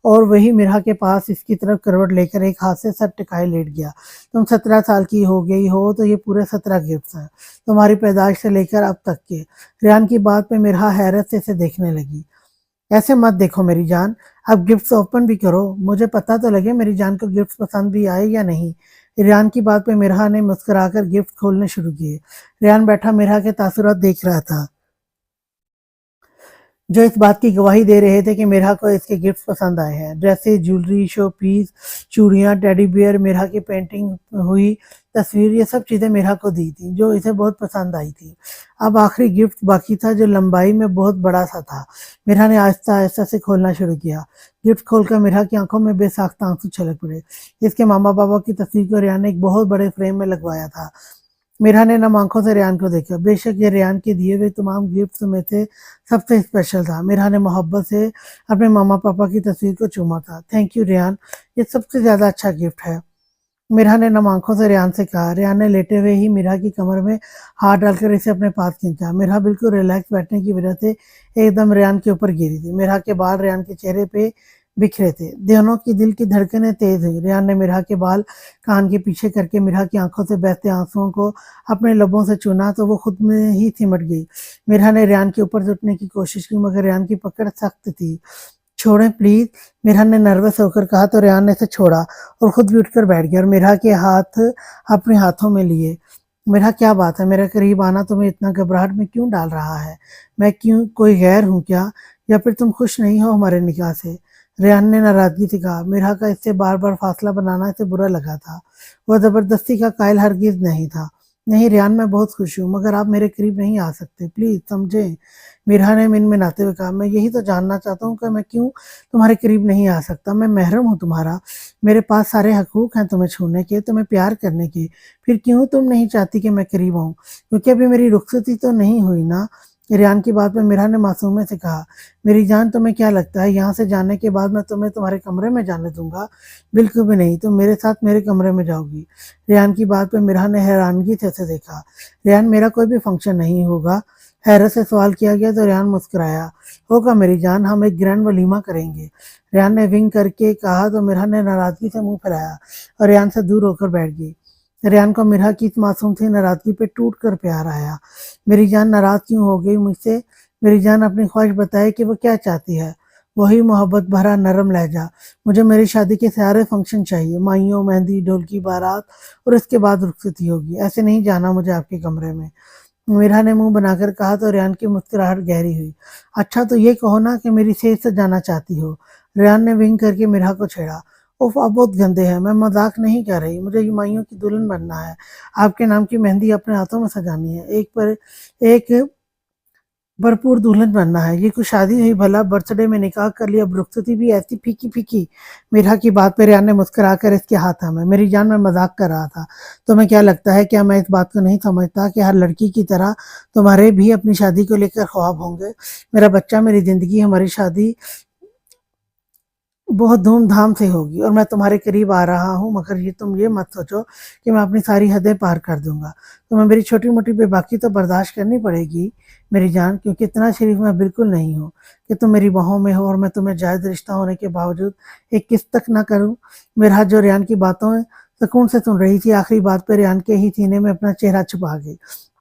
اور وہی میرا کے پاس اس کی طرف کروٹ لے کر ایک ہاتھ سے سر ٹکائے لیٹ گیا۔ تم 17 سال کی ہو گئی ہو تو یہ پورے 17 گفٹس ہیں، تمہاری پیدائش سے لے کر اب تک کے۔ ریان کی بات پہ میرا حیرت سے اسے دیکھنے لگی۔ ایسے مت دیکھو میری جان، اب گفٹس اوپن بھی کرو، مجھے پتہ تو لگے میری جان کو گفٹس پسند بھی آئے یا نہیں۔ ریان کی بات پہ میرا نے مسکرا کر گفٹ کھولنے شروع کیے۔ ریان بیٹھا میرا کے تاثرات دیکھ رہا تھا، جو اس بات کی گواہی دے رہے تھے کہ میرا کو اس کے گفٹس پسند آئے ہیں۔ ڈریسز، جیولری، شو پیس، چوڑیاں، ٹیڈی بیئر، میرا کی پینٹنگ ہوئی تصویر، یہ سب چیزیں میرا کو دی تھی جو اسے بہت پسند آئی تھی۔ اب آخری گفٹ باقی تھا جو لمبائی میں بہت بڑا سا تھا۔ میرا نے آہستہ آہستہ سے کھولنا شروع کیا۔ گفٹ کھول کر میرا کی آنکھوں میں بے ساختہ آنسو چھلک پڑے۔ اس کے ماما پاپا کی تصویر کو ریان نے ایک بہت بڑے فریم میں لگوایا تھا۔ میرا نے نم آنکھوں سے ریان کو دیکھا۔ بے شک یہ ریان کے دیے ہوئے تمام گفٹس میں سے سب سے اسپیشل تھا۔ میرا نے محبت سے اپنے ماما پاپا کی تصویر کو چوما تھا۔ تھینک یو ریان، یہ سب سے زیادہ اچھا گفٹ ہے، میرا نے نم آنکھوں سے ریان سے کہا۔ ریان نے لیٹے ہوئے ہی میرا کی کمر میں ہاتھ ڈال کر اسے اپنے پاس کھینچا۔ میرا بالکل ریلیکس بیٹھنے کی وجہ سے ایک دم ریان کے اوپر گری تھی۔ میرا کے بال ریان کے چہرے پہ بکھرے تھے، دونوں کی دل کی دھڑکنیں تیز ہوئی۔ ریان نے میرا کے بال کان کے پیچھے کر کے میرا کی آنکھوں سے بہتے آنسوؤں کو اپنے لبوں سے چونا تو وہ خود میں ہی سمٹ گئی۔ میرا نے ریان کے اوپر سے اٹھنے کی کوشش کی مگر ریان کی پکڑ سخت تھی۔ چھوڑیں پلیز، میرا نے نروس ہو کر کہا تو ریان نے اسے چھوڑا اور خود بھی اٹھ کر بیٹھ گیا اور میرا کے ہاتھ اپنے ہاتھوں میں لیے۔ میرا کیا بات ہے، میرے قریب آنا تمہیں اتنا گھبراہٹ میں کیوں ڈال رہا ہے؟ میں کیوں کوئی غیر ہوں کیا، یا پھر تم خوش نہیں ہو ہمارے نکاح سے؟ ریان نے ناراضگی سے کہا۔ میرا کا اس سے بار بار فاصلہ بنانا اسے برا لگا تھا، وہ زبردستی کا قائل ہرگز نہیں تھا۔ نہیں ریان، میں بہت خوش ہوں مگر آپ میرے قریب نہیں آ سکتے، پلیز سمجھیں، میرا نے منمناتے ہوئے کہا۔ میں یہی تو جاننا چاہتا ہوں کہ میں کیوں تمہارے قریب نہیں آ سکتا، میں محرم ہوں تمہارا، میرے پاس سارے حقوق ہیں تمہیں چھونے کے، تمہیں پیار کرنے کے، پھر کیوں تم نہیں چاہتی کہ میں قریب آؤں؟ کیونکہ ابھی میری رخصتی تو نہیں ہوئی نا؟ ریان کی بات پہ میرا نے معصومے سے کہا۔ میری جان، تمہیں کیا لگتا ہے یہاں سے جانے کے بعد میں تمہیں تمہارے کمرے میں جانے دوں گا؟ بالکل بھی نہیں، تم میرے ساتھ میرے کمرے میں جاؤ گی۔ ریان کی بات پہ میرا نے حیرانگی سے اسے دیکھا۔ ریان، میرا کوئی بھی فنکشن نہیں ہوگا؟ حیرت سے سوال کیا گیا تو ریان مسکرایا۔ ہوگا میری جان، ہم ایک گرینڈ ولیمہ کریں گے، ریان نے ونگ کر کے کہا تو میرا نے ناراضگی سے منہ پھیلایا اور ریان سے دور ہو کر بیٹھ گئی۔ ریان کو میرا کی اس معصوم سی ناراضگی پہ ٹوٹ کر پیار آیا۔ میری جان ناراض کیوں ہو گئی مجھ سے؟ میری جان اپنی خواہش بتائے کہ وہ کیا چاہتی ہے۔ وہی محبت بھرا نرم لہجہ۔ مجھے میری شادی کے سارے فنکشن چاہیے، مائیوں، مہندی، ڈھول کی بارات، اور اس کے بعد رخصتی ہوگی، ایسے نہیں جانا مجھے آپ کے کمرے میں، میرا نے منہ بنا کر کہا تو ریان کی مسکراہٹ گہری ہوئی۔ اچھا تو یہ کہو نا کہ میری صحت سے جانا چاہتی ہو، ریان نے ونگ کر کے میرا کو چھیڑا۔ اوف، آپ بہت گندے ہیں، میں مذاق نہیں کر رہی، مجھے ہمایوں کی دلہن بننا ہے، آپ کے نام کی مہندی اپنے ہاتھوں میں سجانی ہے، ایک بھرپور دلہن بننا ہے، یہ کچھ شادی ہوئی بھلا، برتھ ڈے میں نکاح کر لیا، اب رخصتی بھی ایسی پھیکی پھیکی۔ میرا کی بات پہ ریان نے مسکرا کر اس کے ہاتھ تھامے۔ میری جان، میں مذاق کر رہا تھا، تمہیں کیا لگتا ہے کیا میں اس بات کو نہیں سمجھتا کہ ہر لڑکی کی طرح تمہارے بھی اپنی شادی کو لے کر خواب ہوں گے؟ میرا بچہ، میری زندگی، ہماری شادی بہت دھوم دھام سے ہوگی اور میں تمہارے قریب آ رہا ہوں، مگر تم یہ مت سوچو کہ میں اپنی ساری حدیں پار کر دوں گا، تمہیں میری چھوٹی موٹی بے باکی تو برداشت کرنی پڑے گی میری جان، کیونکہ اتنا شریف میں بالکل نہیں ہوں کہ تم میری بہوں میں ہو اور میں تمہیں جائز رشتہ ہونے کے باوجود ایک کس تک نہ کروں۔ میرا جو ریان کی باتوں سکون سے سن رہی تھی، آخری بات پہ ریان کے ہی سینے میں اپنا چہرہ چھپا گئی۔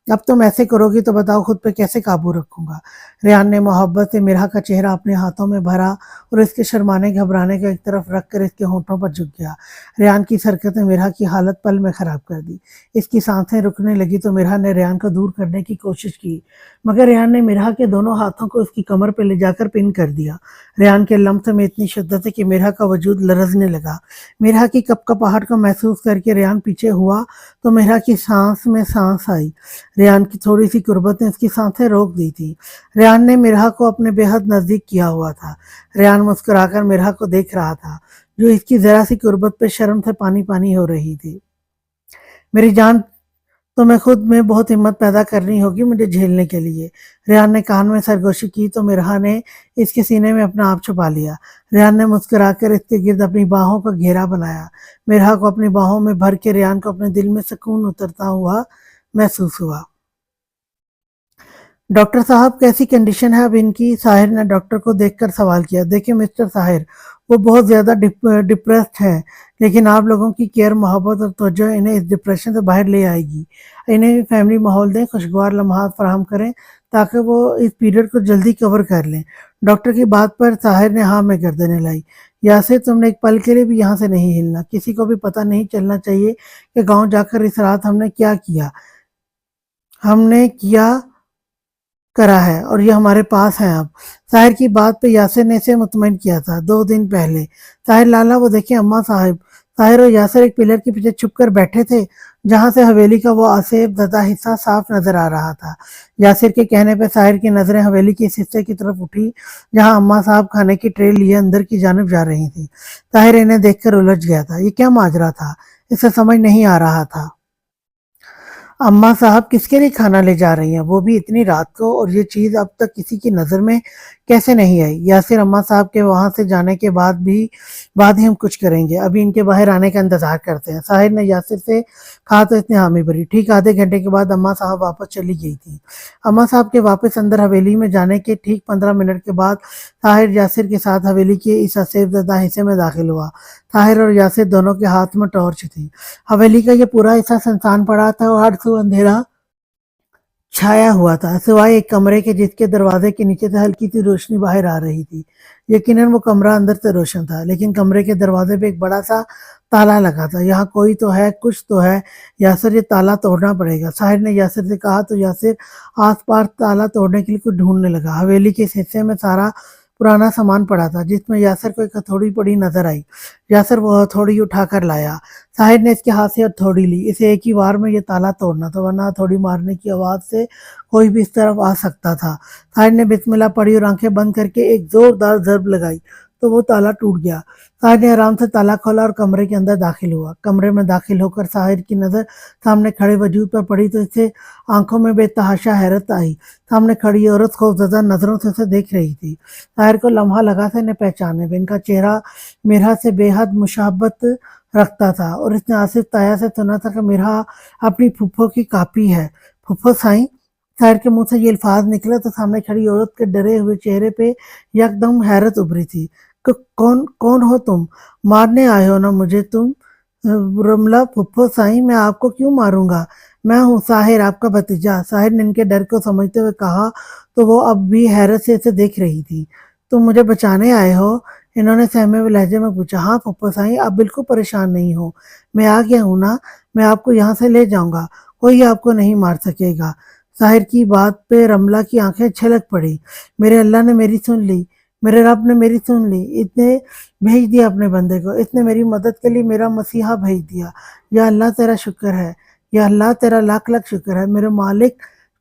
اب تم ایسے کرو گی تو بتاؤ خود پہ کیسے قابو رکھوں گا۔ ریان نے محبت سے مرحا کا چہرہ اپنے ہاتھوں میں بھرا اور اس کے شرمانے گھبرانے کو ایک طرف رکھ کر اس کے ہونٹوں پر جھک گیا۔ ریان کی اس حرکت نے مرحا کی حالت پل میں خراب کر دی۔ اس کی سانسیں رکنے لگی تو مرحا نے ریان کو دور کرنے کی کوشش کی، مگر ریان نے مرحا کے دونوں ہاتھوں کو اس کی کمر پہ لے جا کر پن کر دیا۔ ریان کے لمس میں اتنی شدت ہے کہ مرحا کا وجود لرزنے لگا۔ مرحا کی کپ کپاہٹ کو محسوس کر کے ریان پیچھے ہوا تو مرحا کی سانس میں سانس آئی۔ ریان کی تھوڑی سی قربت نے اس کی سانسیں روک دی تھی۔ ریان نے مرحا کو اپنے بے حد نزدیک کیا ہوا تھا۔ ریان مسکرا کر مرحا کو دیکھ رہا تھا جو اس کی ذرا سی قربت پہ شرم سے پانی پانی ہو رہی تھی۔ میری جان، تمہیں خود میں بہت ہمت پیدا کرنی ہوگی مجھے جھیلنے کے لیے۔ ریان نے کان میں سرگوشی کی تو مرحا نے اس کے سینے میں اپنا آپ چھپا لیا۔ ریان نے مسکرا کر اس کے گرد اپنی باہوں کا گھیرا بنایا۔ مرحا کو اپنی باہوں میں بھر کے ریان کو اپنے دل میں سکون اترتا ہوا محسوس ہوا۔ ڈاکٹر صاحب کیسی کنڈیشن ہے اب ان کی؟ طاہر نے ڈاکٹر کو دیکھ کر سوال کیا۔ دیکھیں مسٹر طاہر، وہ بہت زیادہ ڈپریسڈ ہے، لیکن آپ لوگوں کی کیئر، محبت اور توجہ انہیں اس ڈپریشن سے باہر لے آئے گی۔ انہیں بھی فیملی ماحول دیں، خوشگوار لمحات فراہم کریں تاکہ وہ اس پیریڈ کو جلدی کور کر لیں۔ ڈاکٹر کی بات پر طاہر نے ہاں میں گردن ہلائی۔ یاسر، تم نے ایک پل کے لیے بھی یہاں سے نہیں ہلنا۔ کسی کو بھی پتہ نہیں چلنا چاہیے کہ گاؤں جا کر اس رات ہم نے کیا کیا، ہم نے کیا کرا ہے، اور یہ ہمارے پاس ہیں اب۔ طاہر کی بات پہ یاسر نے اسے مطمئن کیا تھا 2 دن پہلے۔ طاہر لالا، وہ دیکھیں اماں صاحب۔ طاہر اور یاسر ایک پلر کے پیچھے چھپ کر بیٹھے تھے جہاں سے حویلی کا وہ آسیب زدہ حصہ صاف نظر آ رہا تھا۔ یاسر کے کہنے پہ طاہر کی نظریں حویلی کے اس حصے کی طرف اٹھی جہاں اماں صاحب کھانے کی ٹرے لیے اندر کی جانب جا رہی تھی۔ طاہر انہیں دیکھ کر الجھ گیا تھا۔ یہ کیا ماجرا تھا؟ اسے سمجھ نہیں آ رہا تھا۔ اماں صاحب کس کے لیے کھانا لے جا رہی ہیں، وہ بھی اتنی رات کو، اور یہ چیز اب تک کسی کی نظر میں کیسے نہیں آئی؟ یاسر، اماں صاحب کے وہاں سے جانے کے بعد ہی ہم کچھ کریں گے، ابھی ان کے باہر آنے کا انتظار کرتے ہیں۔ طاہر نے یاسر سے کہا تو اس نے حامی بھری۔ ٹھیک آدھے گھنٹے کے بعد اماں صاحب واپس چلی گئی تھی۔ اماں صاحب کے واپس اندر حویلی میں جانے کے ٹھیک 15 منٹ کے بعد طاہر یاسر کے ساتھ حویلی کے اس آسیب زدہ حصے میں داخل ہوا۔ طاہر اور یاسر دونوں کے ہاتھ میں ٹارچ تھی۔ حویلی کا یہ پورا حصہ سنسان پڑا تھا اور ہر سو اندھیرا چھایا ہوا تھا سوائے ایک کمرے کے جس کے دروازے کے نیچے سے ہلکی سی روشنی باہر آ رہی تھی۔ یقیناً وہ کمرہ اندر سے روشن تھا، لیکن کمرے کے دروازے پہ ایک بڑا سا تالا لگا تھا۔ یہاں کوئی تو ہے، کچھ تو ہے، یاسر یہ تالا توڑنا پڑے گا۔ طاہر نے یاسر سے کہا تو یاسر آس پاس تالا توڑنے کے لیے کچھ ڈھونڈنے لگا۔ حویلی کے اس حصے میں سارا پرانا سامان پڑا تھا جس میں یاسر کو ایک ہتھوڑی پڑی نظر آئی۔ یاسر وہ ہتھوڑی اٹھا کر لایا۔ طاہر نے اس کے ہاتھ سے ہتھوڑی لی۔ اسے ایک ہی وار میں یہ تالا توڑنا تھا، ورنہ ہتھوڑی مارنے کی آواز سے کوئی بھی اس طرف آ سکتا تھا۔ طاہر نے بسم اللہ پڑھی اور آنکھیں بند کر کے ایک زوردار ضرب لگائی تو وہ تالا ٹوٹ گیا۔ طاہر نے آرام سے تالا کھولا اور کمرے کے اندر داخل ہوا۔ کمرے میں داخل ہو کر طاہر کی نظر سامنے کھڑے وجود پر پڑی تو اسے آنکھوں میں بے تحاشا حیرت آئی۔ سامنے کھڑی عورت خوفزدہ نظروں سے اسے دیکھ رہی تھی۔ طاہر کو لمحہ لگا تھا انہیں پہچانے پہ۔ ان کا چہرہ مرحا سے بے حد مشابہت رکھتا تھا اور اس نے آصف تایا سے سنا تھا کہ مرحا اپنی پھپھو کی کاپی ہے۔ پھپھو سائیں؟ طاہر کے منہ سے یہ الفاظ نکلا تو سامنے کھڑی عورت کے ڈرے ہوئے چہرے پہ یکدم حیرت ابھری تھی۔ کون ہو تم؟ مارنے آئے ہو نا مجھے تم؟ رملہ، پھپھو سائیں، میں آپ کو کیوں ماروں گا؟ میں ہوں طاہر، آپ کا بھتیجا۔ طاہر نے ان کے ڈر کو سمجھتے ہوئے کہا تو وہ اب بھی حیرت سے اسے دیکھ رہی تھی۔ تم مجھے بچانے آئے ہو؟ انہوں نے سہمے ہوئے لہجے میں پوچھا۔ ہاں پھپھو سائیں، آپ بالکل پریشان نہیں ہو، میں آ گیا ہوں نا، میں آپ کو یہاں سے لے جاؤں گا، کوئی آپ کو نہیں مار سکے گا۔ طاہر کی بات پہ رملہ کی آنکھیں چھلک پڑی۔ میرے اللہ نے میری سن لی، میرے رب نے میری سن لی، اس نے بھیج دیا اپنے بندے کو، اس نے میری مدد کے لیے میرا مسیحا بھیج دیا۔ یا اللہ تیرا شکر ہے، یا اللہ تیرا لاکھ لاکھ شکر ہے میرے مالک،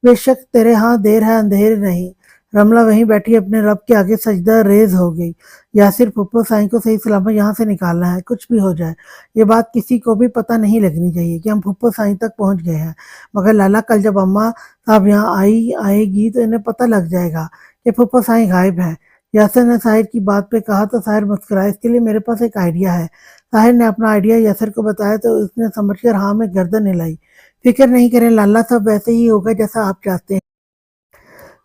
بے شک تیرے ہاں دیر ہے اندھیر نہیں۔ رملہ وہیں بیٹھی اپنے رب کے آگے سجدہ ریز ہو گئی۔ یاسر، پھپھو سائیں کو صحیح سلامت یہاں سے نکالنا ہے، کچھ بھی ہو جائے۔ یہ بات کسی کو بھی پتہ نہیں لگنی چاہیے کہ ہم پھپھو سائیں تک پہنچ گئے ہیں، مگر لالا کل جب اماں صاحب یہاں آئے گی تو انہیں پتہ لگ جائے گا کہ پھپھو سائیں غائب ہیں۔ یاسر نے طاہر کی بات پہ کہا تو طاہر مسکرایا۔ اس کے لیے میرے پاس ایک آئیڈیا ہے۔ طاہر نے اپنا آئیڈیا یاسر کو بتایا تو اس نے سمجھ کر ہاں میں گردن ہلائی۔ فکر نہیں کریں لالا، سب ویسے ہی ہوگا جیسا آپ چاہتے ہیں۔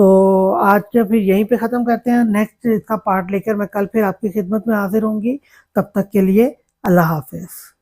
تو آج کے پھر یہیں پہ ختم کرتے ہیں. نیکسٹ اس کا پارٹ لے کر میں کل پھر آپ کی خدمت میں حاضر ہوں گی. تب تک کے لیے اللہ حافظ.